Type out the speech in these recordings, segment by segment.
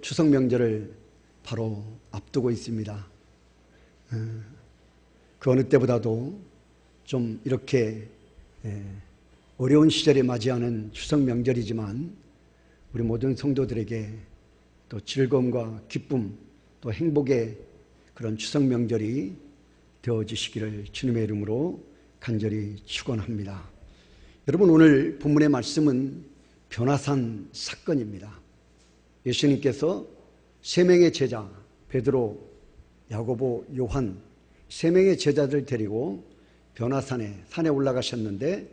추석 명절을 바로 앞두고 있습니다. 그 어느 때보다도 좀 이렇게 어려운 시절에 맞이하는 추석 명절이지만 우리 모든 성도들에게 또 즐거움과 기쁨 또 행복의 그런 추석 명절이 되어지시기를 주님의 이름으로 간절히 축원합니다. 여러분, 오늘 본문의 말씀은 변화산 사건입니다. 예수님께서 세 명의 제자 베드로, 야고보, 요한 세 명의 제자들 데리고 산에 올라가셨는데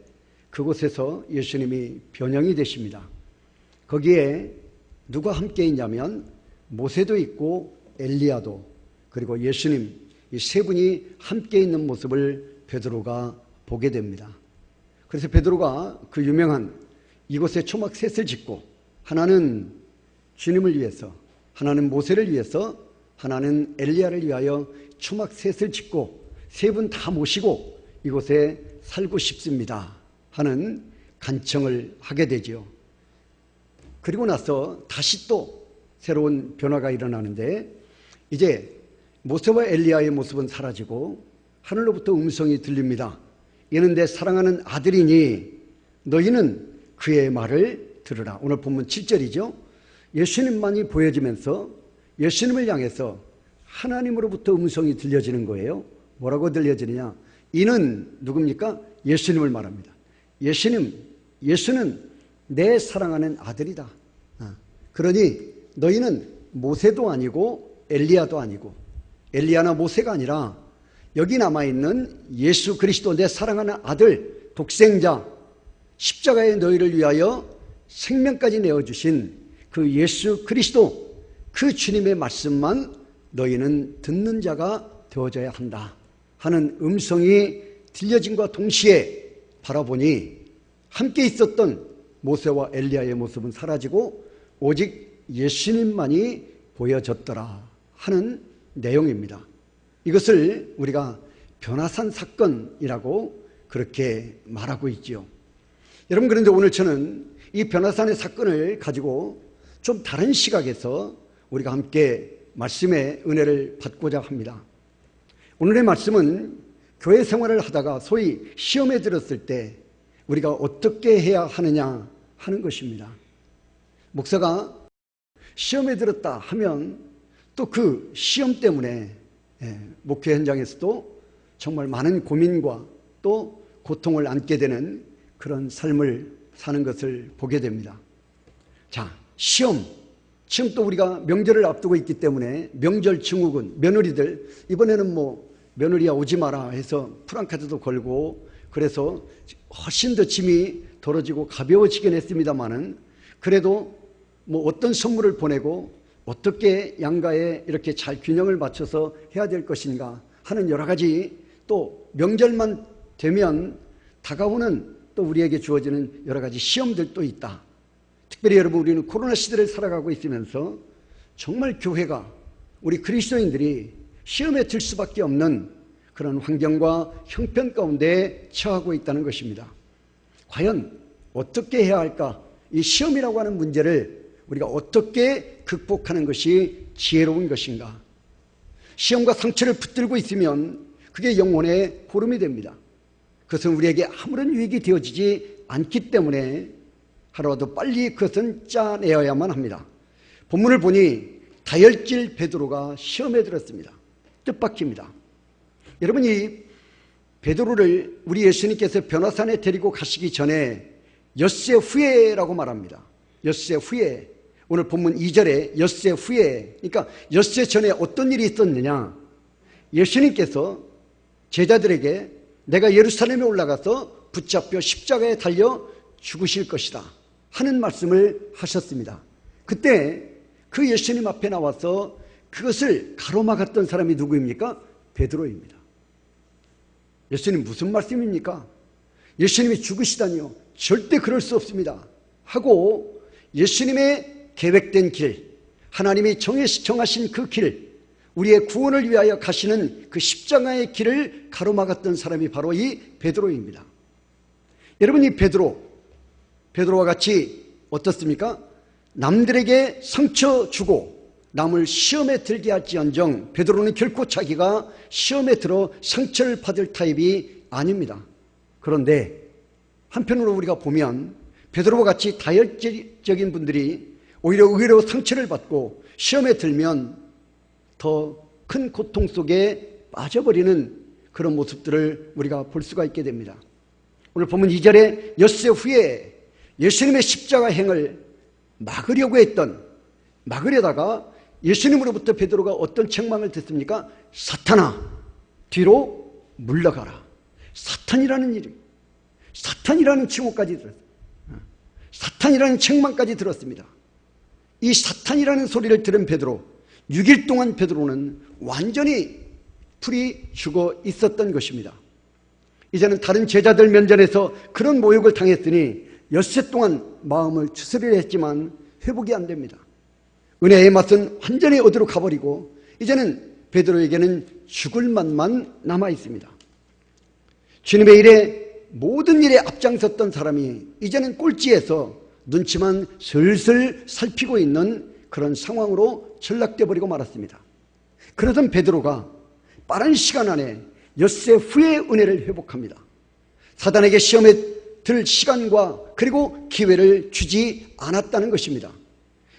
그곳에서 예수님이 변형이 되십니다. 거기에 누가 함께 있냐면 모세도 있고 엘리야도 그리고 예수님, 이 세 분이 함께 있는 모습을 베드로가 보게 됩니다. 그래서 베드로가 그 유명한 이곳에 초막 셋을 짓고 하나는 주님을 위해서, 하나는 모세를 위해서, 하나는 엘리야를 위하여 초막 셋을 짓고 세 분 다 모시고 이곳에 살고 싶습니다 하는 간청을 하게 되지요. 그리고 나서 다시 또 새로운 변화가 일어나는데 이제 모세와 엘리야의 모습은 사라지고 하늘로부터 음성이 들립니다. 이는 내 사랑하는 아들이니 너희는 그의 말을 들으라. 오늘 본문 7절이죠. 예수님만이 보여지면서 예수님을 향해서 하나님으로부터 음성이 들려지는 거예요. 뭐라고 들려지느냐? 이는 누굽니까? 예수님을 말합니다. 예수는 내 사랑하는 아들이다. 그러니 너희는 모세도 아니고 엘리야도 아니고 엘리야나 모세가 아니라 여기 남아있는 예수 그리스도 내 사랑하는 아들, 독생자, 십자가에 너희를 위하여 생명까지 내어주신 그 예수 그리스도, 그 주님의 말씀만 너희는 듣는 자가 되어져야 한다 하는 음성이 들려짐과 동시에 바라보니 함께 있었던 모세와 엘리야의 모습은 사라지고 오직 예수님만이 보여졌더라 하는 내용입니다. 이것을 우리가 변화산 사건이라고 그렇게 말하고 있지요. 여러분, 그런데 오늘 저는 이 변화산의 사건을 가지고 좀 다른 시각에서 우리가 함께 말씀의 은혜를 받고자 합니다. 오늘의 말씀은 교회 생활을 하다가 소위 시험에 들었을 때 우리가 어떻게 해야 하느냐 하는 것입니다. 목사가 시험에 들었다 하면 또 그 시험 때문에 목회 현장에서도 정말 많은 고민과 또 고통을 안게 되는 그런 삶을 사는 것을 보게 됩니다. 자, 시험. 지금 또 우리가 명절을 앞두고 있기 때문에 명절 증후군, 며느리들 이번에는 며느리야 오지 마라 해서 프랑카드도 걸고 그래서 훨씬 더 짐이 덜어지고 가벼워지긴 했습니다만은 그래도 어떤 선물을 보내고 어떻게 양가에 이렇게 잘 균형을 맞춰서 해야 될 것인가 하는 여러 가지 또 명절만 되면 다가오는 또 우리에게 주어지는 여러 가지 시험들도 있다. 특별히 여러분, 우리는 코로나 시대를 살아가고 있으면서 정말 교회가 우리 그리스도인들이 시험에 들 수밖에 없는 그런 환경과 형편 가운데 처하고 있다는 것입니다. 과연 어떻게 해야 할까? 이 시험이라고 하는 문제를 우리가 어떻게 극복하는 것이 지혜로운 것인가? 시험과 상처를 붙들고 있으면 그게 영혼의 고름이 됩니다. 그것은 우리에게 아무런 유익이 되어지지 않기 때문에 하루라도 빨리 그것은 짜내어야만 합니다. 본문을 보니 다혈질 베드로가 시험에 들었습니다. 뜻밖입니다. 여러분, 이 베드로를 우리 예수님께서 변화산에 데리고 가시기 전에 엿새 후에라고 말합니다. 엿새 후에. 오늘 본문 2절에 엿새 후에, 그러니까 엿새 전에 어떤 일이 있었느냐? 예수님께서 제자들에게 내가 예루살렘에 올라가서 붙잡혀 십자가에 달려 죽으실 것이다 하는 말씀을 하셨습니다. 그때 그 예수님 앞에 나와서 그것을 가로막았던 사람이 누구입니까? 베드로입니다. 예수님 무슨 말씀입니까? 예수님이 죽으시다니요? 절대 그럴 수 없습니다 하고 예수님의 계획된 길, 하나님이 정하신 그 길, 우리의 구원을 위하여 가시는 그 십자가의 길을 가로막았던 사람이 바로 이 베드로입니다. 여러분, 이 베드로와 같이 어떻습니까? 남들에게 상처 주고 남을 시험에 들게 할지언정 베드로는 결코 자기가 시험에 들어 상처를 받을 타입이 아닙니다. 그런데 한편으로 우리가 보면 베드로와 같이 다혈질적인 분들이 오히려 의외로 상처를 받고 시험에 들면 더 큰 고통 속에 빠져버리는 그런 모습들을 우리가 볼 수가 있게 됩니다. 오늘 보면 2절에 엿새 후에 예수님의 십자가 행을 막으려다가 예수님으로부터 베드로가 어떤 책망을 듣습니까? 사탄아, 뒤로 물러가라. 사탄이라는 칭호까지 들었어요. 사탄이라는 책망까지 들었습니다. 이 사탄이라는 소리를 들은 베드로, 6일 동안 베드로는 완전히 풀이 죽어 있었던 것입니다. 이제는 다른 제자들 면전에서 그런 모욕을 당했으니 엿새 동안 마음을 추스리려 했지만 회복이 안 됩니다. 은혜의 맛은 완전히 어디로 가버리고 이제는 베드로에게는 죽을 맛만 남아 있습니다. 주님의 일에 모든 일에 앞장섰던 사람이 이제는 꼴찌에서 눈치만 슬슬 살피고 있는 그런 상황으로 전락되어 버리고 말았습니다. 그러던 베드로가 빠른 시간 안에 엿새 후에 은혜를 회복합니다. 사단에게 시험에 들 시간과 그리고 기회를 주지 않았다는 것입니다.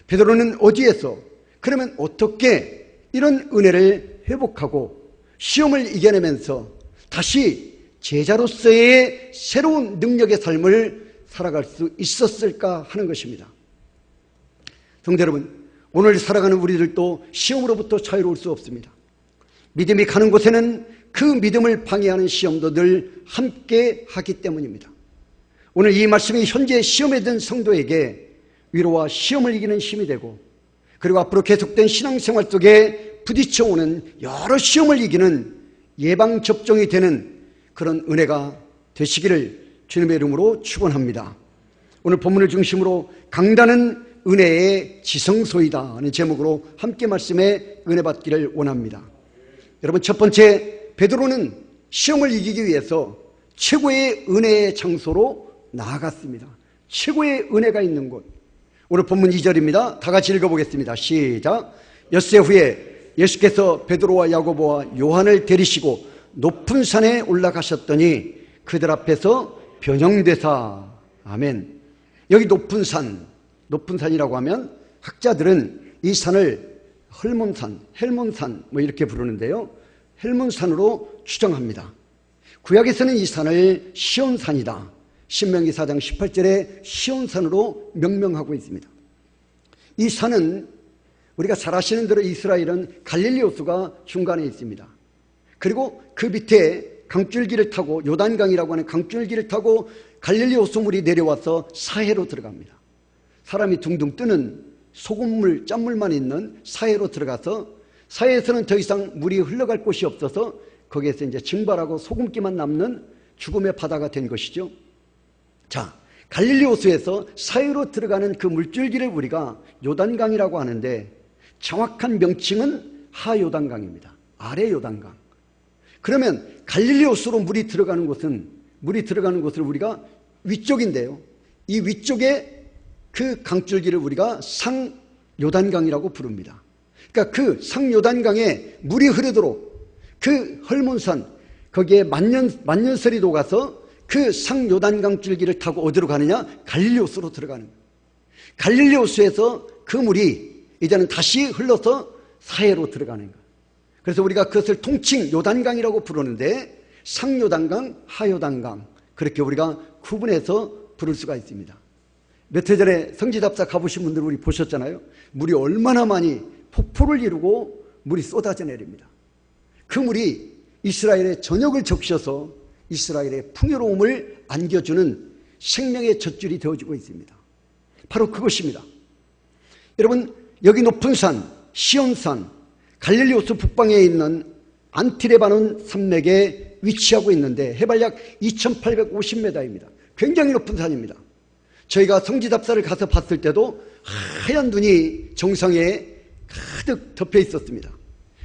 베드로는 어디에서, 그러면 어떻게 이런 은혜를 회복하고 시험을 이겨내면서 다시 제자로서의 새로운 능력의 삶을 살아갈 수 있었을까 하는 것입니다. 성도 여러분, 오늘 살아가는 우리들도 시험으로부터 자유로울 수 없습니다. 믿음이 가는 곳에는 그 믿음을 방해하는 시험도 늘 함께 하기 때문입니다. 오늘 이 말씀이 현재 시험에 든 성도에게 위로와 시험을 이기는 힘이 되고, 그리고 앞으로 계속된 신앙생활 속에 부딪혀오는 여러 시험을 이기는 예방접종이 되는 그런 은혜가 되시기를 주님의 이름으로 축원합니다. 오늘 본문을 중심으로 강단은 은혜의 지성소이다 하는 제목으로 함께 말씀에 은혜 받기를 원합니다. 여러분, 첫 번째, 베드로는 시험을 이기기 위해서 최고의 은혜의 장소로 나아갔습니다. 최고의 은혜가 있는 곳. 오늘 본문 2절입니다. 다 같이 읽어보겠습니다. 시작. 엿새 후에 예수께서 베드로와 야고보와 요한을 데리시고 높은 산에 올라가셨더니 그들 앞에서 변형되사. 아멘. 여기 높은 산이라고 하면 학자들은 이 산을 헬몬산 뭐 이렇게 부르는데요, 헬몬산으로 추정합니다. 구약에서는 이 산을 시온산이다, 신명기 4장 18절에 시온산으로 명명하고 있습니다. 이 산은 우리가 잘 아시는 대로 이스라엘은 갈릴리 호수가 중간에 있습니다. 그리고 그 밑에 강줄기를 타고, 요단강이라고 하는 강줄기를 타고 갈릴리 호수물이 내려와서 사해로 들어갑니다. 사람이 둥둥 뜨는 소금물, 짠물만 있는 사해로 들어가서 사해에서는 더 이상 물이 흘러갈 곳이 없어서 거기에서 이제 증발하고 소금기만 남는 죽음의 바다가 된 것이죠. 자, 갈릴리 호수에서 사해로 들어가는 그 물줄기를 우리가 요단강이라고 하는데 정확한 명칭은 하요단강입니다. 아래 요단강. 그러면 갈릴리 호수로 물이 들어가는 곳을 우리가 위쪽인데요, 이 위쪽에 그 강줄기를 우리가 상요단강이라고 부릅니다. 그러니까 그 상요단강에 물이 흐르도록 그 헐몬산, 거기에 만년설이 녹아서 그 상요단강 줄기를 타고 어디로 가느냐? 갈릴리 호수로 들어가는 거예요. 갈릴리 호수에서 그 물이 이제는 다시 흘러서 사해로 들어가는 거예요. 그래서 우리가 그것을 통칭 요단강이라고 부르는데 상요단강, 하요단강, 그렇게 우리가 구분해서 부를 수가 있습니다. 몇 해 전에 성지답사 가보신 분들 우리 보셨잖아요. 물이 얼마나 많이 폭포를 이루고 물이 쏟아져 내립니다. 그 물이 이스라엘의 전역을 적셔서 이스라엘의 풍요로움을 안겨주는 생명의 젖줄이 되어주고 있습니다. 바로 그것입니다. 여러분, 여기 높은 산, 시온산, 갈릴리 호수 북방에 있는 안티레바논 산맥에 위치하고 있는데 해발 약 2850m입니다. 굉장히 높은 산입니다. 저희가 성지답사를 가서 봤을 때도 하얀 눈이 정상에 가득 덮여 있었습니다.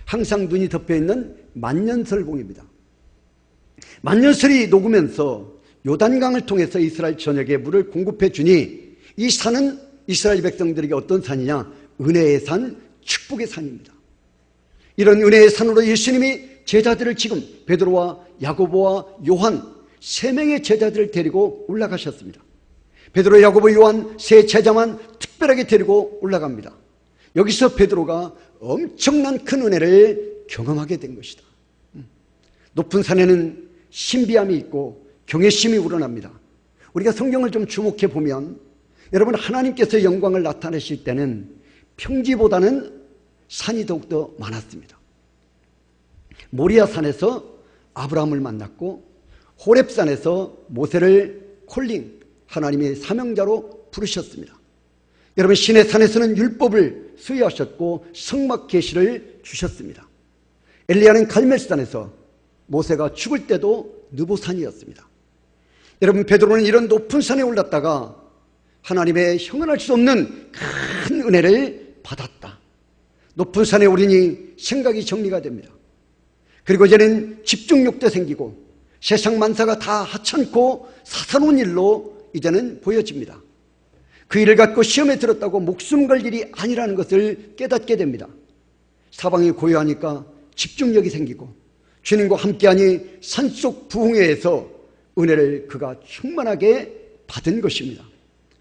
항상 눈이 덮여 있는 만년설봉입니다. 만년설이 녹으면서 요단강을 통해서 이스라엘 전역에 물을 공급해 주니 이 산은 이스라엘 백성들에게 어떤 산이냐? 은혜의 산, 축복의 산입니다. 이런 은혜의 산으로 예수님이 제자들을 지금 베드로와 야고보와 요한 세 명의 제자들을 데리고 올라가셨습니다. 베드로, 야고보, 요한 세 제자만 특별하게 데리고 올라갑니다. 여기서 베드로가 엄청난 큰 은혜를 경험하게 된 것이다. 높은 산에는 신비함이 있고 경외심이 우러납니다. 우리가 성경을 좀 주목해 보면 여러분, 하나님께서 영광을 나타내실 때는 평지보다는 산이 더욱더 많았습니다. 모리아 산에서 아브라함을 만났고 호렙산에서 모세를 콜링, 하나님의 사명자로 부르셨습니다. 여러분, 시내 산에서는 율법을 수여하셨고 성막 계시를 주셨습니다. 엘리야는 갈멜산에서, 모세가 죽을 때도 느보산이었습니다. 여러분, 베드로는 이런 높은 산에 올랐다가 하나님의 형언할 수 없는 큰 은혜를 받았다. 높은 산에 오르니 생각이 정리가 됩니다. 그리고 이제는 집중력도 생기고 세상 만사가 다 하찮고 사사로운 일로 이제는 보여집니다. 그 일을 갖고 시험에 들었다고 목숨 걸 일이 아니라는 것을 깨닫게 됩니다. 사방이 고요하니까 집중력이 생기고 주님과 함께하니 산속 부흥회에서 은혜를 그가 충만하게 받은 것입니다.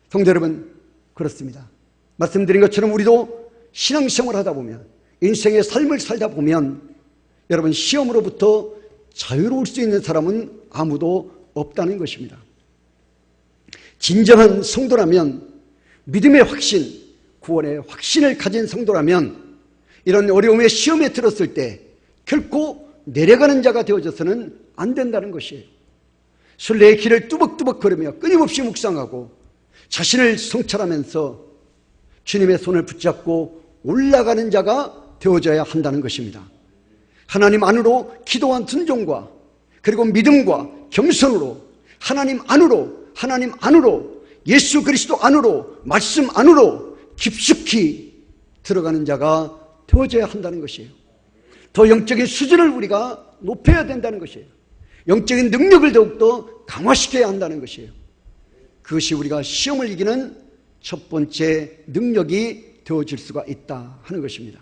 성도 여러분, 그렇습니다. 말씀드린 것처럼 우리도 신앙생활을 하다 보면, 인생의 삶을 살다 보면 여러분, 시험으로부터 자유로울 수 있는 사람은 아무도 없다는 것입니다. 진정한 성도라면, 믿음의 확신, 구원의 확신을 가진 성도라면 이런 어려움의 시험에 들었을 때 결코 내려가는 자가 되어져서는 안 된다는 것이에요. 순례의 길을 뚜벅뚜벅 걸으며 끊임없이 묵상하고 자신을 성찰하면서 주님의 손을 붙잡고 올라가는 자가 되어져야 한다는 것입니다. 하나님 안으로 기도한 순종과 그리고 믿음과 겸손으로 하나님 안으로 예수 그리스도 안으로, 말씀 안으로 깊숙이 들어가는 자가 되어져야 한다는 것이에요. 더 영적인 수준을 우리가 높여야 된다는 것이에요. 영적인 능력을 더욱더 강화시켜야 한다는 것이에요. 그것이 우리가 시험을 이기는 첫 번째 능력이 되어질 수가 있다 하는 것입니다.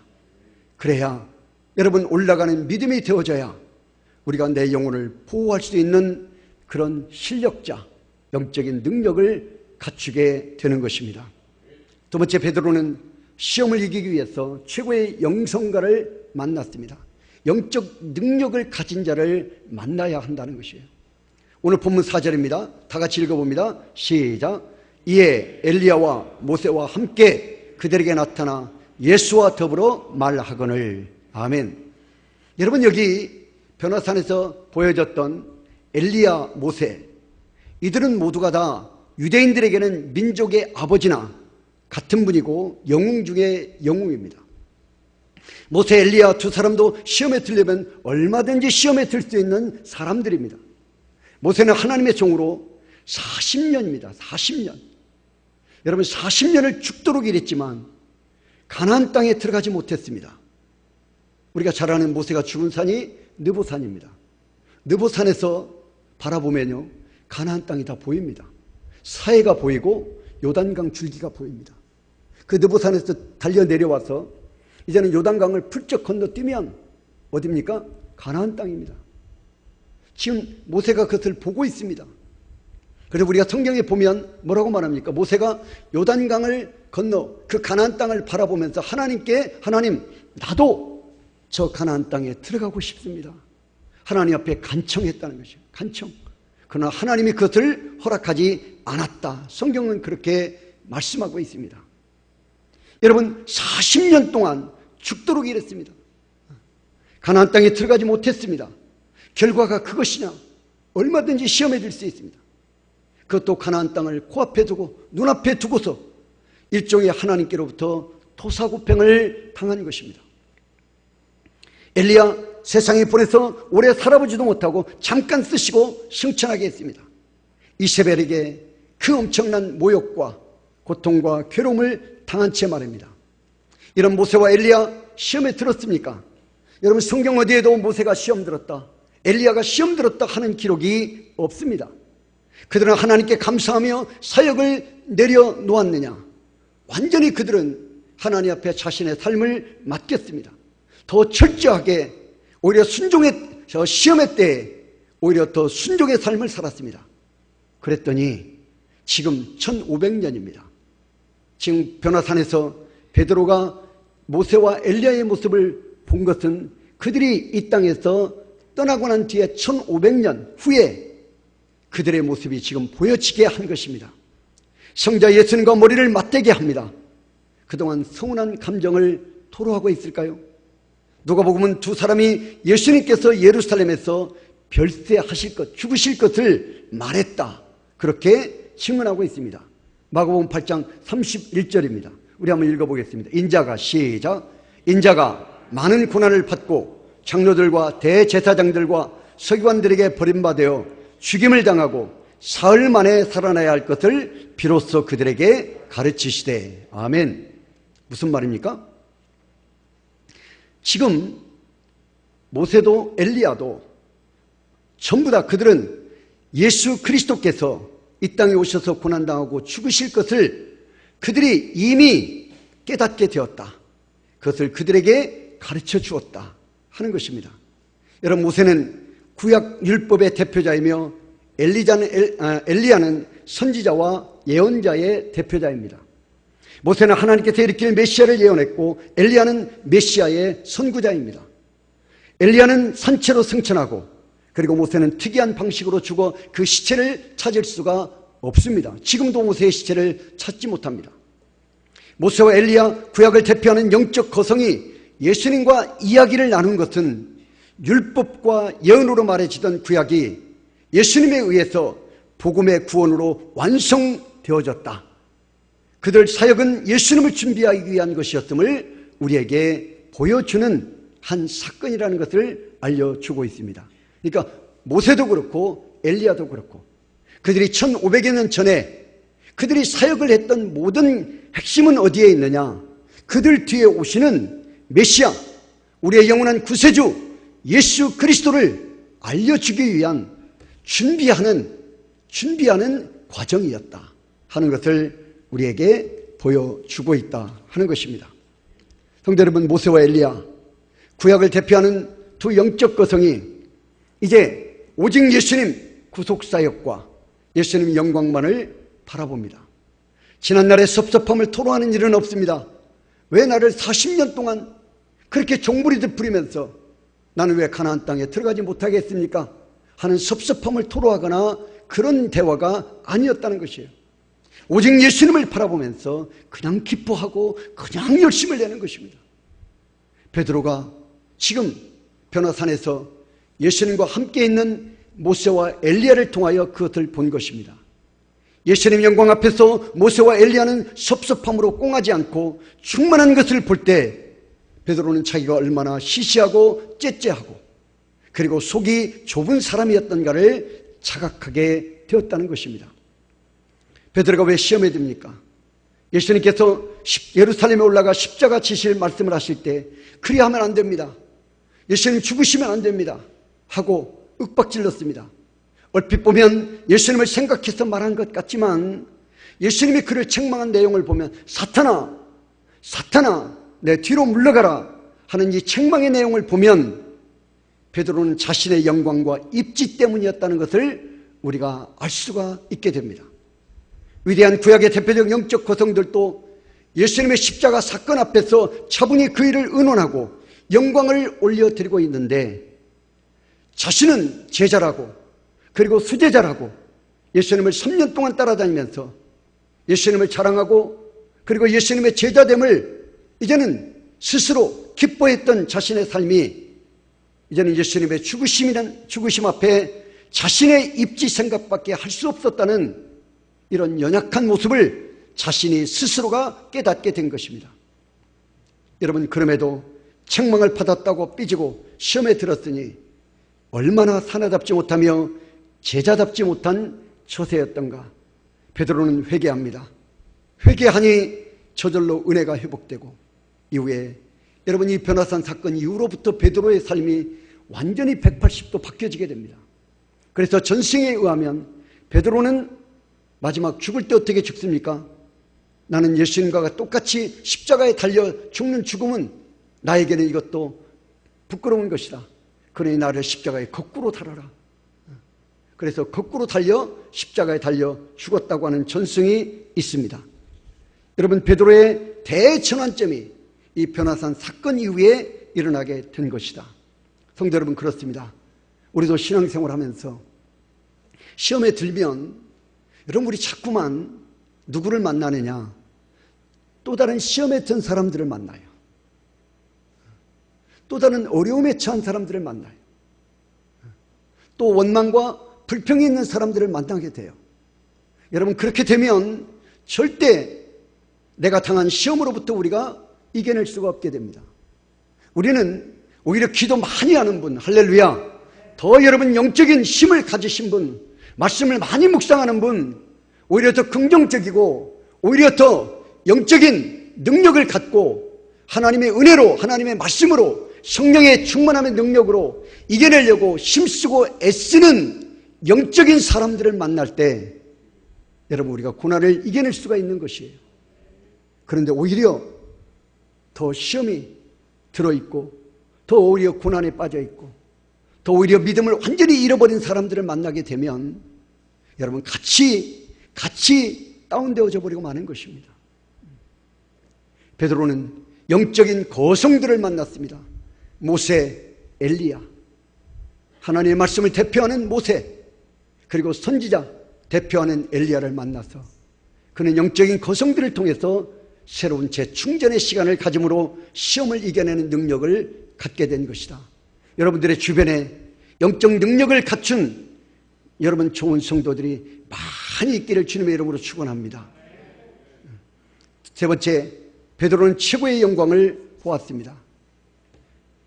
그래야 여러분, 올라가는 믿음이 되어져야 우리가 내 영혼을 보호할 수 있는 그런 실력자, 영적인 능력을 갖추게 되는 것입니다. 두 번째, 베드로는 시험을 이기기 위해서 최고의 영성가를 만났습니다. 영적 능력을 가진 자를 만나야 한다는 것이에요. 오늘 본문 4절입니다. 다 같이 읽어봅니다. 시작. 이에 엘리야와 모세와 함께 그들에게 나타나 예수와 더불어 말하거늘. 아멘. 여러분, 여기 변화산에서 보여졌던 엘리야, 모세, 이들은 모두가 다 유대인들에게는 민족의 아버지나 같은 분이고 영웅 중에 영웅입니다. 모세, 엘리야 두 사람도 시험에 들려면 얼마든지 시험에 들 수 있는 사람들입니다. 모세는 하나님의 종으로 40년입니다. 40년. 여러분, 40년을 죽도록 일했지만 가나안 땅에 들어가지 못했습니다. 우리가 잘 아는 모세가 죽은 산이 느보산입니다. 느보산에서 바라보면요, 가나안 땅이 다 보입니다. 사해가 보이고 요단강 줄기가 보입니다. 그 느보산에서 달려 내려와서 이제는 요단강을 풀쩍 건너뛰면 어디입니까? 가나안 땅입니다. 지금 모세가 그것을 보고 있습니다. 그래서 우리가 성경에 보면 뭐라고 말합니까? 모세가 요단강을 건너 그 가나안 땅을 바라보면서 하나님께, 하나님, 나도 저 가나안 땅에 들어가고 싶습니다. 하나님 앞에 간청했다는 것이에요. 간청. 그러나 하나님이 그것을 허락하지 않았다. 성경은 그렇게 말씀하고 있습니다. 여러분, 40년 동안 죽도록 일했습니다. 가나안 땅에 들어가지 못했습니다. 결과가 그것이냐? 얼마든지 시험에 들 수 있습니다. 그것도 가나안 땅을 코앞에 두고 눈앞에 두고서 일종의 하나님께로부터 토사구팽을 당한 것입니다. 엘리야 세상에 보내서 오래 살아보지도 못하고 잠깐 쓰시고 승천하게 했습니다. 이세벨에게 그 엄청난 모욕과 고통과 괴로움을 당한 채 말입니다. 이런 모세와 엘리야 시험에 들었습니까? 여러분, 성경 어디에도 모세가 시험 들었다, 엘리야가 시험 들었다 하는 기록이 없습니다. 그들은 하나님께 감사하며 사역을 내려놓았느냐? 완전히 그들은 하나님 앞에 자신의 삶을 맡겼습니다. 더 철저하게 오히려 시험의 때에 오히려 더 순종의 삶을 살았습니다. 그랬더니 지금 1500년입니다. 지금 변화산에서 베드로가 모세와 엘리야의 모습을 본 것은 그들이 이 땅에서 떠나고 난 뒤에 1500년 후에 그들의 모습이 지금 보여지게 한 것입니다. 성자 예수님과 머리를 맞대게 합니다. 그동안 서운한 감정을 토로하고 있을까요? 누가복음은 두 사람이 예수님께서 예루살렘에서 별세하실 것, 죽으실 것을 말했다, 그렇게 증언하고 있습니다. 마가복음 8장 31절입니다. 우리 한번 읽어보겠습니다. 인자가, 시작. 인자가 많은 고난을 받고 장로들과 대제사장들과 서기관들에게 버림받아 죽임을 당하고 사흘 만에 살아나야 할 것을 비로소 그들에게 가르치시되. 아멘. 무슨 말입니까? 지금 모세도 엘리야도 전부 다 그들은 예수 그리스도께서 이 땅에 오셔서 고난당하고 죽으실 것을 그들이 이미 깨닫게 되었다, 그것을 그들에게 가르쳐 주었다 하는 것입니다. 여러분, 모세는 구약 율법의 대표자이며 엘리야는 선지자와 예언자의 대표자입니다. 모세는 하나님께서 일으킬 메시아를 예언했고 엘리야는 메시아의 선구자입니다. 엘리야는 산채로 승천하고 그리고 모세는 특이한 방식으로 죽어 그 시체를 찾을 수가 없습니다. 지금도 모세의 시체를 찾지 못합니다. 모세와 엘리야, 구약을 대표하는 영적 거성이 예수님과 이야기를 나눈 것은 율법과 예언으로 말해지던 구약이 예수님에 의해서 복음의 구원으로 완성되어졌다. 그들 사역은 예수님을 준비하기 위한 것이었음을 우리에게 보여주는 한 사건이라는 것을 알려주고 있습니다. 그러니까 모세도 그렇고 엘리야도 그렇고 그들이 1500여 년 전에 그들이 사역을 했던 모든 핵심은 어디에 있느냐? 그들 뒤에 오시는 메시아, 우리의 영원한 구세주 예수 그리스도를 알려주기 위한 준비하는 과정이었다 하는 것을 우리에게 보여주고 있다 하는 것입니다. 성도 여러분, 모세와 엘리야, 구약을 대표하는 두 영적 거성이 이제 오직 예수님 구속사역과 예수님 영광만을 바라봅니다. 지난날의 섭섭함을 토로하는 일은 없습니다. 왜 나를 40년 동안 그렇게 종부리듯 부리면서 나는 왜 가나안 땅에 들어가지 못하겠습니까? 하는 섭섭함을 토로하거나 그런 대화가 아니었다는 것이에요. 오직 예수님을 바라보면서 그냥 기뻐하고 그냥 열심을 내는 것입니다. 베드로가 지금 변화산에서 예수님과 함께 있는 모세와 엘리야를 통하여 그것을 본 것입니다. 예수님 영광 앞에서 모세와 엘리야는 섭섭함으로 꽁하지 않고 충만한 것을 볼 때 베드로는 자기가 얼마나 시시하고 째째하고 그리고 속이 좁은 사람이었던가를 자각하게 되었다는 것입니다. 베드로가 왜 시험에 듭니까? 예수님께서 예루살렘에 올라가 십자가 지실 말씀을 하실 때 그리하면 안 됩니다, 예수님 죽으시면 안 됩니다 하고 윽박질렀습니다. 얼핏 보면 예수님을 생각해서 말한 것 같지만 예수님이 그를 책망한 내용을 보면 사탄아, 사탄아, 내 뒤로 물러가라 하는 이 책망의 내용을 보면 베드로는 자신의 영광과 입지 때문이었다는 것을 우리가 알 수가 있게 됩니다. 위대한 구약의 대표적 영적 거성들도 예수님의 십자가 사건 앞에서 차분히 그 일을 의논하고 영광을 올려드리고 있는데 자신은 제자라고 그리고 수제자라고 예수님을 3년 동안 따라다니면서 예수님을 자랑하고 그리고 예수님의 제자됨을 이제는 스스로 기뻐했던 자신의 삶이 이제는 예수님의 죽으심 앞에 자신의 입지 생각밖에 할 수 없었다는 이런 연약한 모습을 자신이 스스로가 깨닫게 된 것입니다. 여러분, 그럼에도 책망을 받았다고 삐지고 시험에 들었으니 얼마나 사나답지 못하며 제자답지 못한 처세였던가. 베드로는 회개합니다. 회개하니 저절로 은혜가 회복되고 이후에 여러분, 이 변화산 사건 이후로부터 베드로의 삶이 완전히 180도 바뀌어지게 됩니다. 그래서 전승에 의하면 베드로는 마지막 죽을 때 어떻게 죽습니까? 나는 예수님과 똑같이 십자가에 달려 죽는 죽음은 나에게는 이것도 부끄러운 것이다. 그러니 나를 십자가에 거꾸로 달아라. 그래서 거꾸로 달려 십자가에 달려 죽었다고 하는 전승이 있습니다. 여러분, 베드로의 대전환점이 이 변화산 사건 이후에 일어나게 된 것이다. 성도 여러분, 그렇습니다. 우리도 신앙생활하면서 시험에 들면 여러분, 우리 자꾸만 누구를 만나느냐? 또 다른 시험에 든 사람들을 만나요. 또 다른 어려움에 처한 사람들을 만나요. 또 원망과 불평이 있는 사람들을 만나게 돼요. 여러분, 그렇게 되면 절대 내가 당한 시험으로부터 우리가 이겨낼 수가 없게 됩니다. 우리는 오히려 기도 많이 하는 분, 할렐루야, 더 여러분 영적인 힘을 가지신 분, 말씀을 많이 묵상하는 분, 오히려 더 긍정적이고 오히려 더 영적인 능력을 갖고 하나님의 은혜로, 하나님의 말씀으로, 성령의 충만함의 능력으로 이겨내려고 힘쓰고 애쓰는 영적인 사람들을 만날 때 여러분, 우리가 고난을 이겨낼 수가 있는 것이에요. 그런데 오히려 더 시험이 들어있고 더 오히려 고난에 빠져있고 더 오히려 믿음을 완전히 잃어버린 사람들을 만나게 되면 여러분, 같이 다운되어져 버리고 마는 것입니다. 베드로는 영적인 거성들을 만났습니다. 모세, 엘리야, 하나님의 말씀을 대표하는 모세, 그리고 선지자 대표하는 엘리야를 만나서 그는 영적인 거성들을 통해서 새로운 재충전의 시간을 가짐으로 시험을 이겨내는 능력을 갖게 된 것이다. 여러분들의 주변에 영적 능력을 갖춘 여러분 좋은 성도들이 많이 있기를 주님의 이름으로 축원합니다. 세 번째, 베드로는 최고의 영광을 보았습니다.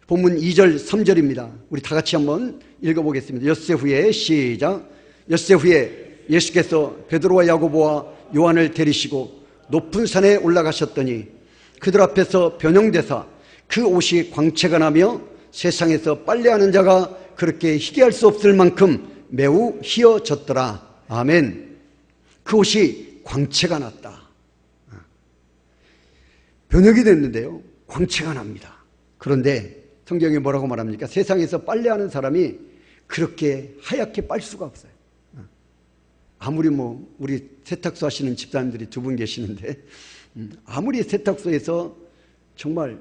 본문 2절 3절입니다. 우리 다 같이 한번 읽어보겠습니다. 엿새 후에, 시작. 엿새 후에 예수께서 베드로와 야고보와 요한을 데리시고 높은 산에 올라가셨더니 그들 앞에서 변형되사 그 옷이 광채가 나며 세상에서 빨래하는 자가 그렇게 희게할 수 없을 만큼 매우 희어졌더라. 아멘. 그 옷이 광채가 났다. 변형이 됐는데요, 광채가 납니다. 그런데 성경이 뭐라고 말합니까? 세상에서 빨래하는 사람이 그렇게 하얗게 빨 수가 없어요. 아무리 우리 세탁소 하시는 집사님들이 두 분 계시는데 아무리 세탁소에서 정말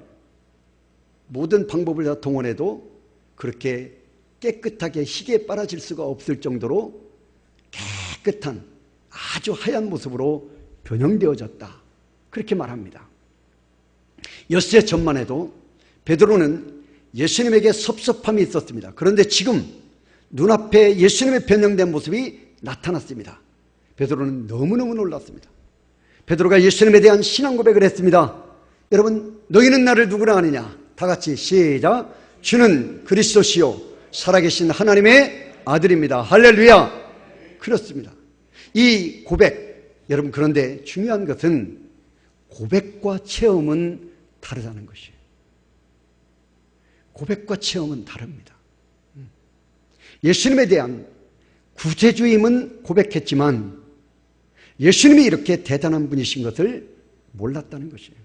모든 방법을 다 동원해도 그렇게 깨끗하게 희게 빨아질 수가 없을 정도로 깨끗한 아주 하얀 모습으로 변형되어졌다. 그렇게 말합니다. 엿새 전만 해도 베드로는 예수님에게 섭섭함이 있었습니다. 그런데 지금 눈앞에 예수님의 변형된 모습이 나타났습니다. 베드로는 너무너무 놀랐습니다. 베드로가 예수님에 대한 신앙 고백을 했습니다. 여러분, 너희는 나를 누구라 하느냐? 다 같이 시작. 주는 그리스도시요 살아계신 하나님의 아들입니다. 할렐루야. 그렇습니다. 이 고백, 여러분, 그런데 중요한 것은 고백과 체험은 다르다는 것이에요. 고백과 체험은 다릅니다. 예수님에 대한 구세주임은 고백했지만 예수님이 이렇게 대단한 분이신 것을 몰랐다는 것이에요.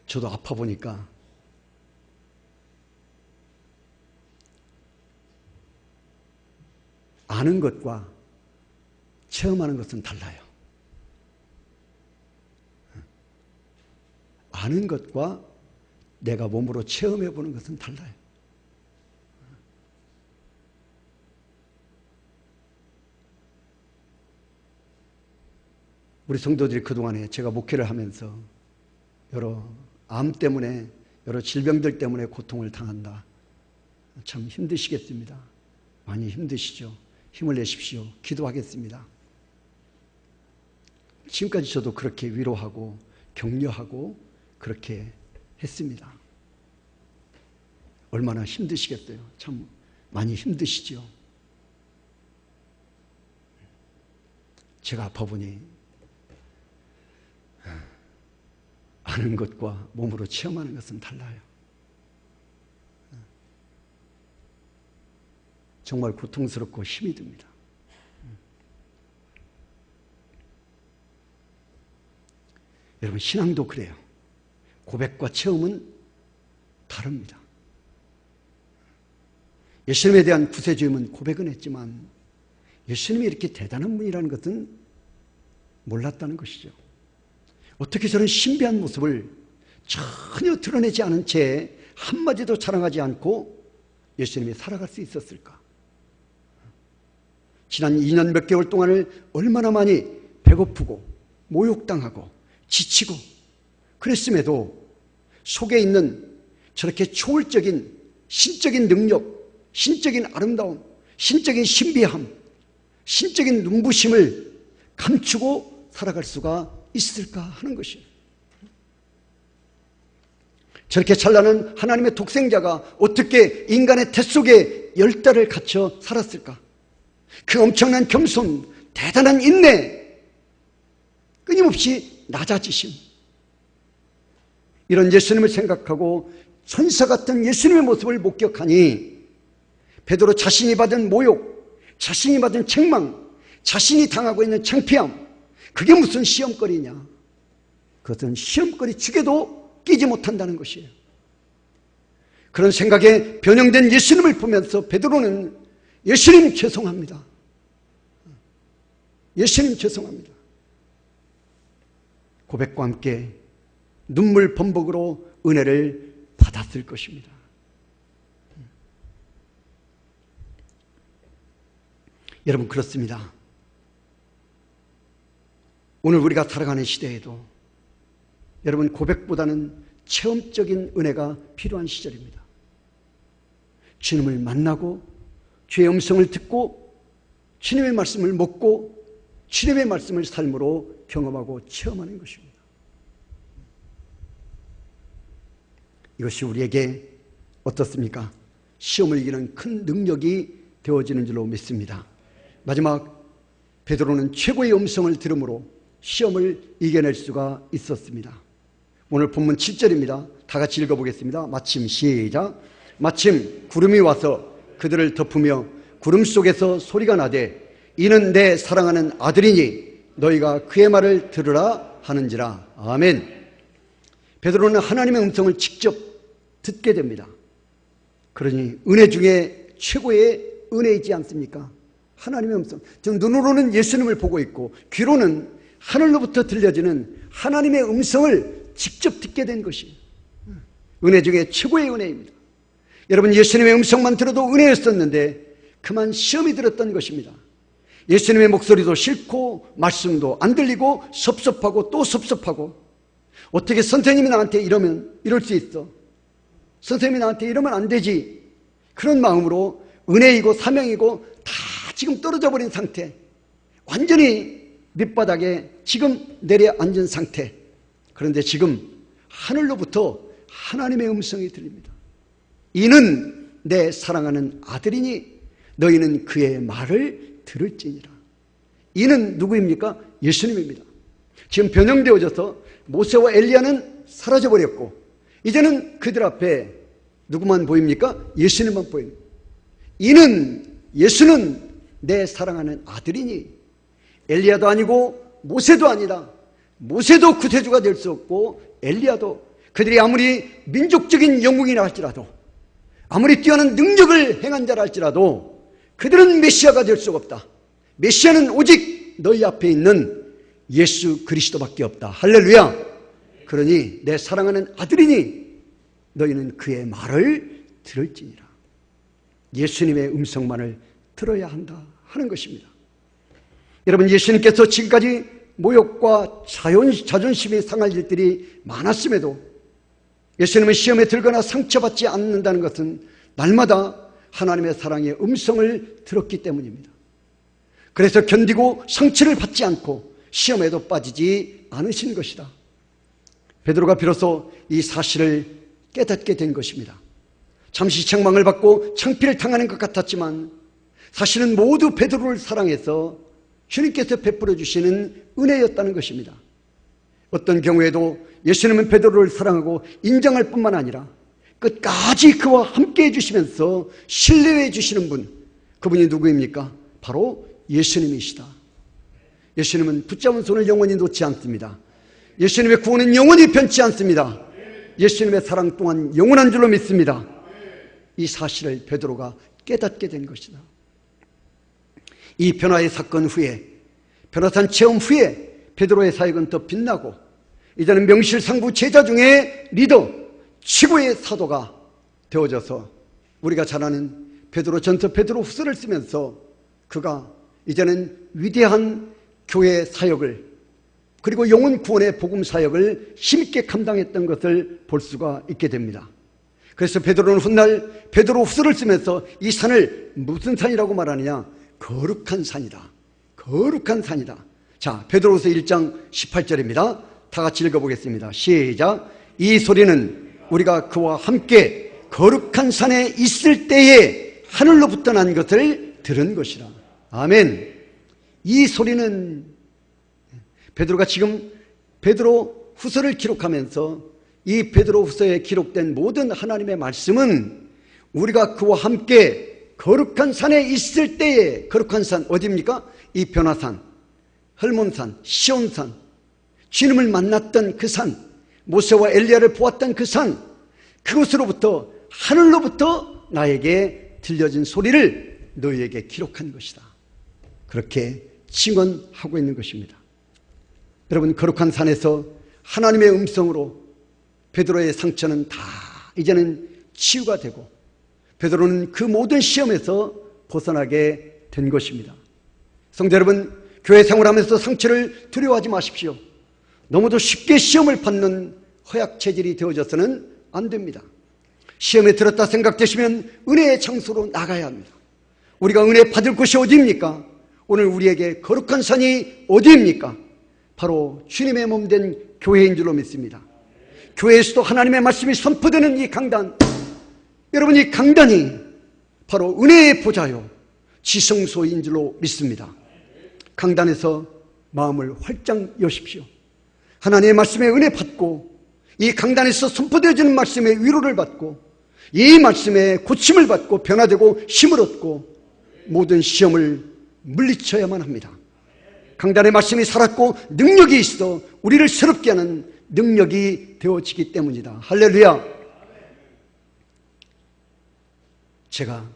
저도 아파 보니까 아는 것과 체험하는 것은 달라요. 아는 것과 내가 몸으로 체험해 보는 것은 달라요. 우리 성도들이 그동안에 제가 목회를 하면서 여러 암 때문에, 여러 질병들 때문에 고통을 당한다. 참 힘드시겠습니다. 많이 힘드시죠. 힘을 내십시오. 기도하겠습니다. 지금까지 저도 그렇게 위로하고 격려하고 그렇게 했습니다. 얼마나 힘드시겠어요. 참 많이 힘드시죠. 제가 아파 보니 아는 것과 몸으로 체험하는 것은 달라요. 정말 고통스럽고 힘이 듭니다. 여러분, 신앙도 그래요. 고백과 체험은 다릅니다. 예수님에 대한 구세주임은 고백은 했지만 예수님이 이렇게 대단한 분이라는 것은 몰랐다는 것이죠. 어떻게 저런 신비한 모습을 전혀 드러내지 않은 채 한마디도 자랑하지 않고 예수님이 살아갈 수 있었을까? 지난 2년 몇 개월 동안을 얼마나 많이 배고프고 모욕당하고 지치고 그랬음에도 속에 있는 저렇게 초월적인 신적인 능력, 신적인 아름다움, 신적인 신비함, 신적인 눈부심을 감추고 살아갈 수가 있을까 하는 것이에요. 저렇게 찬란한 하나님의 독생자가 어떻게 인간의 태 속에 10달을 갇혀 살았을까? 그 엄청난 겸손, 대단한 인내, 끊임없이 낮아지심, 이런 예수님을 생각하고 천사 같은 예수님의 모습을 목격하니 베드로 자신이 받은 모욕, 자신이 받은 책망, 자신이 당하고 있는 창피함, 그게 무슨 시험거리냐? 그것은 시험거리 축에도 끼지 못한다는 것이에요. 그런 생각에 변형된 예수님을 보면서 베드로는 예수님 죄송합니다. 예수님 죄송합니다. 고백과 함께 눈물 범벅으로 은혜를 받았을 것입니다. 여러분, 그렇습니다. 오늘 우리가 살아가는 시대에도 여러분, 고백보다는 체험적인 은혜가 필요한 시절입니다. 주님을 만나고 주의 음성을 듣고 주님의 말씀을 먹고 주님의 말씀을 삶으로 경험하고 체험하는 것입니다. 이것이 우리에게 어떻습니까? 시험을 이기는 큰 능력이 되어지는 줄로 믿습니다. 마지막, 베드로는 최고의 음성을 들음으로 시험을 이겨낼 수가 있었습니다. 오늘 본문 7절입니다. 다 같이 읽어보겠습니다. 마침, 시작. 마침 구름이 와서 그들을 덮으며 구름 속에서 소리가 나되 이는 내 사랑하는 아들이니 너희가 그의 말을 들으라 하는지라. 아멘. 베드로는 하나님의 음성을 직접 듣게 됩니다. 그러니 은혜 중에 최고의 은혜이지 않습니까? 하나님의 음성. 지금 눈으로는 예수님을 보고 있고 귀로는 하늘로부터 들려지는 하나님의 음성을 직접 듣게 된 것이 은혜 중에 최고의 은혜입니다. 여러분, 예수님의 음성만 들어도 은혜였었는데 그만 시험이 들었던 것입니다. 예수님의 목소리도 싫고 말씀도 안 들리고 섭섭하고 또 섭섭하고, 어떻게 선생님이 나한테 이럴 수 있어? 선생님이 나한테 이러면 안 되지. 그런 마음으로 은혜이고 사명이고 다 지금 떨어져 버린 상태, 완전히 밑바닥에 지금 내려앉은 상태. 그런데 지금 하늘로부터 하나님의 음성이 들립니다. 이는 내 사랑하는 아들이니 너희는 그의 말을 들을지니라. 이는 누구입니까? 예수님입니다. 지금 변형되어져서 모세와 엘리야는 사라져버렸고 이제는 그들 앞에 누구만 보입니까? 예수님만 보입니다. 이는, 예수는 내 사랑하는 아들이니, 엘리야도 아니고 모세도 아니라, 모세도 구세주가 될 수 없고 엘리야도, 그들이 아무리 민족적인 영웅이라 할지라도, 아무리 뛰어난 능력을 행한 자라 할지라도 그들은 메시아가 될 수가 없다. 메시아는 오직 너희 앞에 있는 예수 그리스도밖에 없다. 할렐루야. 그러니 내 사랑하는 아들이니 너희는 그의 말을 들을지니라. 예수님의 음성만을 들어야 한다 하는 것입니다. 여러분, 예수님께서 지금까지 모욕과 자존심이 상할 일들이 많았음에도 예수님은 시험에 들거나 상처받지 않는다는 것은 날마다 하나님의 사랑의 음성을 들었기 때문입니다. 그래서 견디고 상처를 받지 않고 시험에도 빠지지 않으신 것이다. 베드로가 비로소 이 사실을 깨닫게 된 것입니다. 잠시 책망을 받고 창피를 당하는 것 같았지만 사실은 모두 베드로를 사랑해서 주님께서 베풀어 주시는 은혜였다는 것입니다. 어떤 경우에도 예수님은 베드로를 사랑하고 인정할 뿐만 아니라 끝까지 그와 함께 해주시면서 신뢰해 주시는 분, 그분이 누구입니까? 바로 예수님이시다. 예수님은 붙잡은 손을 영원히 놓지 않습니다. 예수님의 구원은 영원히 변치 않습니다. 예수님의 사랑 또한 영원한 줄로 믿습니다. 이 사실을 베드로가 깨닫게 된 것이다. 이 변화의 사건 후에, 변화산 체험 후에 베드로의 사역은 더 빛나고 이제는 명실상부 제자 중에 리더, 최고의 사도가 되어져서 우리가 잘 아는 베드로전서 베드로후서를 쓰면서 그가 이제는 위대한 교회 사역을, 그리고 영혼 구원의 복음 사역을 힘있게 감당했던 것을 볼 수가 있게 됩니다. 그래서 베드로는 훗날 베드로후서를 쓰면서 이 산을 무슨 산이라고 말하느냐? 거룩한 산이다. 거룩한 산이다. 자, 베드로후서 1장 18절입니다. 다 같이 읽어보겠습니다. 시작. 이 소리는 우리가 그와 함께 거룩한 산에 있을 때에 하늘로부터 난 것을 들은 것이라. 아멘. 이 소리는 베드로가 지금 베드로 후서를 기록하면서 이 베드로 후서에 기록된 모든 하나님의 말씀은 우리가 그와 함께 거룩한 산에 있을 때에, 거룩한 산 어디입니까? 이 변화산, 헐몬산, 시온산, 주님을 만났던 그 산, 모세와 엘리야를 보았던 그 산, 그곳으로부터 하늘로부터 나에게 들려진 소리를 너희에게 기록한 것이다. 그렇게 증언하고 있는 것입니다. 여러분, 거룩한 산에서 하나님의 음성으로 베드로의 상처는 다 이제는 치유가 되고 베드로는 그 모든 시험에서 벗어나게 된 것입니다. 성도 여러분, 교회 생활하면서 상처를 두려워하지 마십시오. 너무도 쉽게 시험을 받는 허약 체질이 되어져서는 안 됩니다. 시험에 들었다 생각되시면 은혜의 장소로 나가야 합니다. 우리가 은혜 받을 곳이 어디입니까? 오늘 우리에게 거룩한 산이 어디입니까? 바로 주님의 몸 된 교회인 줄로 믿습니다. 교회에서도 하나님의 말씀이 선포되는 이 강단, 여러분, 이 강단이 바로 은혜의 보좌요 지성소인 줄로 믿습니다. 강단에서 마음을 활짝 여십시오. 하나님의 말씀에 은혜 받고 이 강단에서 선포되어지는 말씀의 위로를 받고 이 말씀에 고침을 받고 변화되고 힘을 얻고 모든 시험을 물리쳐야만 합니다. 강단의 말씀이 살았고 능력이 있어 우리를 새롭게 하는 능력이 되어지기 때문이다. 할렐루야. 제가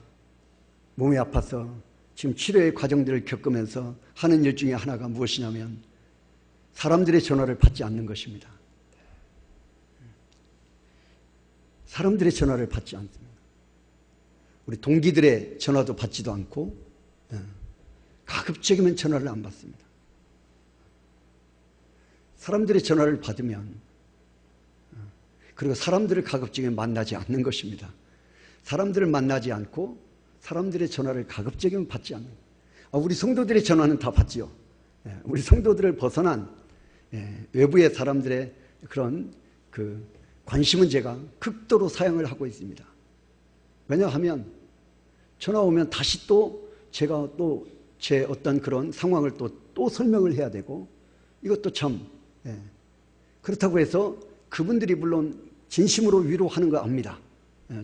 몸이 아파서 지금 치료의 과정들을 겪으면서 하는 일 중에 하나가 무엇이냐면 사람들의 전화를 받지 않는 것입니다. 사람들의 전화를 받지 않습니다. 우리 동기들의 전화도 받지도 않고 가급적이면 전화를 안 받습니다. 사람들의 전화를 받으면, 그리고 사람들을 가급적이면 만나지 않는 것입니다. 사람들을 만나지 않고 사람들의 전화를 가급적이면 받지 않는 거예요. 우리 성도들의 전화는 다 받지요. 우리 성도들을 벗어난 외부의 사람들의 그런 관심은 제가 극도로 사양을 하고 있습니다. 왜냐하면 전화 오면 다시 또 제가 또 제 어떤 그런 상황을 또 설명을 해야 되고, 이것도 참 그렇다고 해서 그분들이 물론 진심으로 위로하는 거 압니다.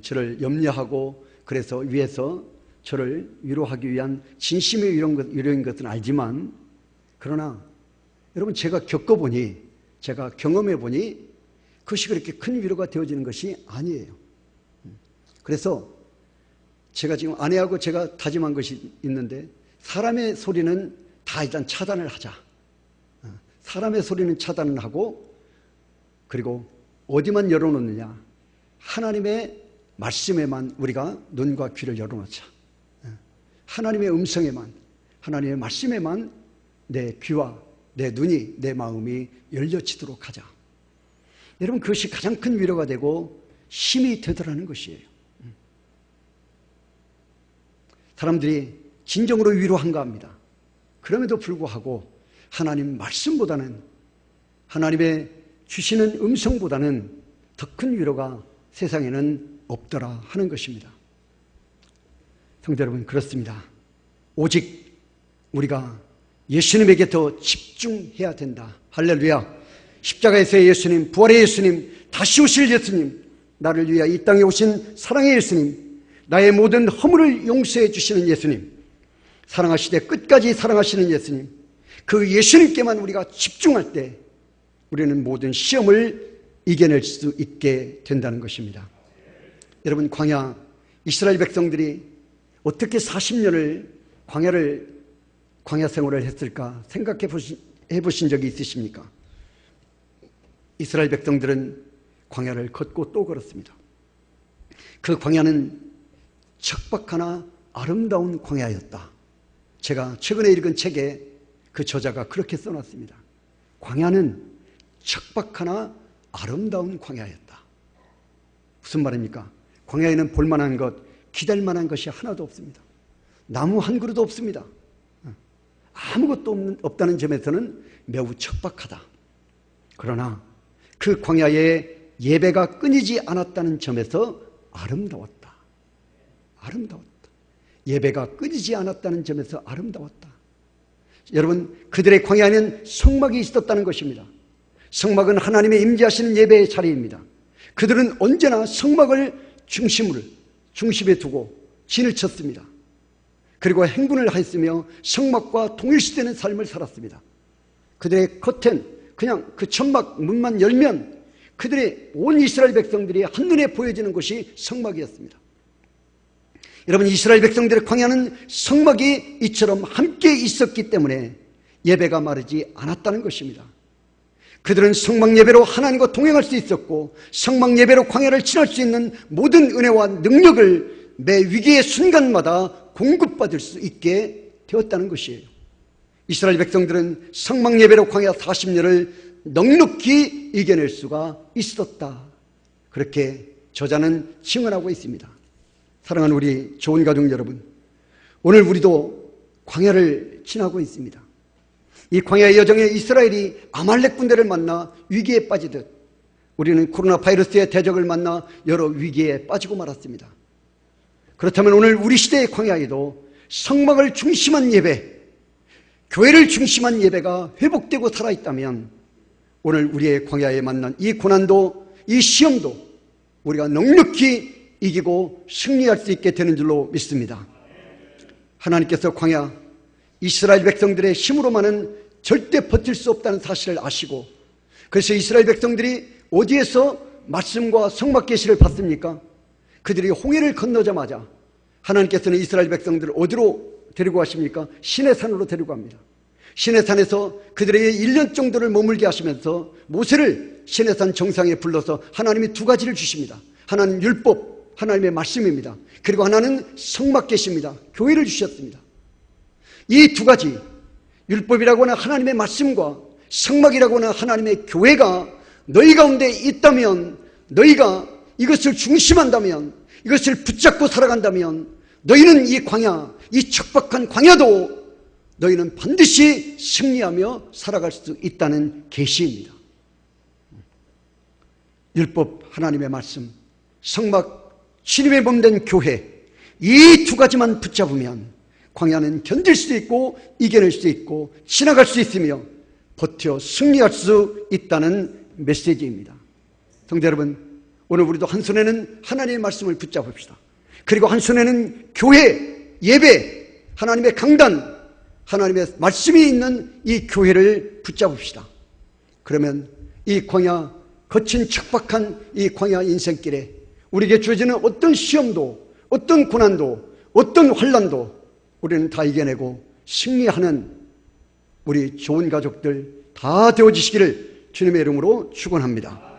저를 염려하고 그래서 위에서 저를 위로하기 위한 진심의 위로인 것은 알지만, 그러나 여러분, 제가 겪어보니, 제가 경험해보니 그것이 그렇게 큰 위로가 되어지는 것이 아니에요. 그래서 제가 지금 아내하고 제가 다짐한 것이 있는데, 사람의 소리는 다 일단 차단을 하자. 사람의 소리는 차단을 하고, 그리고 어디만 열어놓느냐? 하나님의 말씀에만 우리가 눈과 귀를 열어놓자. 하나님의 음성에만, 하나님의 말씀에만 내 귀와 내 눈이, 내 마음이 열려지도록 하자. 여러분, 그것이 가장 큰 위로가 되고 힘이 되더라는 것이에요. 사람들이 진정으로 위로한가 합니다. 그럼에도 불구하고 하나님 말씀보다는, 하나님의 주시는 음성보다는 더 큰 위로가 세상에는 없더라 하는 것입니다. 성도 여러분, 그렇습니다. 오직 우리가 예수님에게 더 집중해야 된다. 할렐루야. 십자가에서의 예수님, 부활의 예수님, 다시 오실 예수님, 나를 위하여 이 땅에 오신 사랑의 예수님, 나의 모든 허물을 용서해 주시는 예수님, 사랑하시되 끝까지 사랑하시는 예수님, 그 예수님께만 우리가 집중할 때 우리는 모든 시험을 이겨낼 수 있게 된다는 것입니다. 여러분, 이스라엘 백성들이 어떻게 40년을 광야 생활을 했을까 생각해 보신 적이 있으십니까? 이스라엘 백성들은 광야를 걷고 또 걸었습니다. 그 광야는 척박하나 아름다운 광야였다. 제가 최근에 읽은 책에 그 저자가 그렇게 써놨습니다. 광야는 척박하나 아름다운 광야였다. 무슨 말입니까? 광야에는 볼만한 것, 기댈만한 것이 하나도 없습니다. 나무 한 그루도 없습니다. 아무것도 없다는 점에서는 매우 척박하다. 그러나 그 광야에 예배가 끊이지 않았다는 점에서 아름다웠다. 예배가 끊이지 않았다는 점에서 아름다웠다. 여러분, 그들의 광야에는 성막이 있었다는 것입니다. 성막은 하나님의 임재하시는 예배의 자리입니다. 그들은 언제나 성막을 중심에 두고 진을 쳤습니다. 그리고 행군을 하였으며 성막과 동일시되는 삶을 살았습니다. 그들의 겉엔 그냥 그 천막 문만 열면 그들의 온 이스라엘 백성들이 한눈에 보여지는 것이 성막이었습니다. 여러분, 이스라엘 백성들의 광야는 성막이 이처럼 함께 있었기 때문에 예배가 마르지 않았다는 것입니다. 그들은 성막 예배로 하나님과 동행할 수 있었고 성막 예배로 광야를 지날 수 있는 모든 은혜와 능력을 매 위기의 순간마다 공급받을 수 있게 되었다는 것이에요. 이스라엘 백성들은 성막 예배로 광야 40년을 넉넉히 이겨낼 수가 있었다. 그렇게 저자는 증언하고 있습니다. 사랑하는 우리 좋은 가족 여러분, 오늘 우리도 광야를 지나고 있습니다. 이 광야의 여정에 이스라엘이 아말렉 군대를 만나 위기에 빠지듯 우리는 코로나 바이러스의 대적을 만나 여러 위기에 빠지고 말았습니다. 그렇다면 오늘 우리 시대의 광야에도 성막을 중심한 예배, 교회를 중심한 예배가 회복되고 살아있다면 오늘 우리의 광야에 만난 이 고난도, 이 시험도 우리가 넉넉히 이기고 승리할 수 있게 되는 줄로 믿습니다. 하나님께서 광야, 이스라엘 백성들의 힘으로만은 절대 버틸 수 없다는 사실을 아시고, 그래서 이스라엘 백성들이 어디에서 말씀과 성막 계시를 받습니까? 그들이 홍해를 건너자마자 하나님께서는 이스라엘 백성들을 어디로 데리고 가십니까? 시내산으로 데리고 갑니다. 시내산에서 그들에게 1년 정도를 머물게 하시면서 모세를 시내산 정상에 불러서 하나님이 두 가지를 주십니다. 하나는 율법, 하나님의 말씀입니다. 그리고 하나는 성막 계시입니다. 교회를 주셨습니다. 이 두 가지, 율법이라고 하는 하나님의 말씀과 성막이라고 하는 하나님의 교회가 너희 가운데 있다면, 너희가 이것을 중심한다면, 이것을 붙잡고 살아간다면 너희는 이 광야, 이 척박한 광야도 너희는 반드시 승리하며 살아갈 수 있다는 계시입니다. 율법, 하나님의 말씀, 성막, 주님의 몸된 교회, 이 두 가지만 붙잡으면 광야는 견딜 수 있고 이겨낼 수 있고 지나갈 수 있으며 버텨 승리할 수 있다는 메시지입니다. 성도 여러분, 오늘 우리도 한 손에는 하나님의 말씀을 붙잡읍시다. 그리고 한 손에는 교회, 예배, 하나님의 강단, 하나님의 말씀이 있는 이 교회를 붙잡읍시다. 그러면 이 광야, 거친 척박한 이 광야 인생길에 우리에게 주어지는 어떤 시험도, 어떤 고난도, 어떤 환난도 우리는 다 이겨내고 승리하는 우리 좋은 가족들 다 되어지시기를 주님의 이름으로 축원합니다.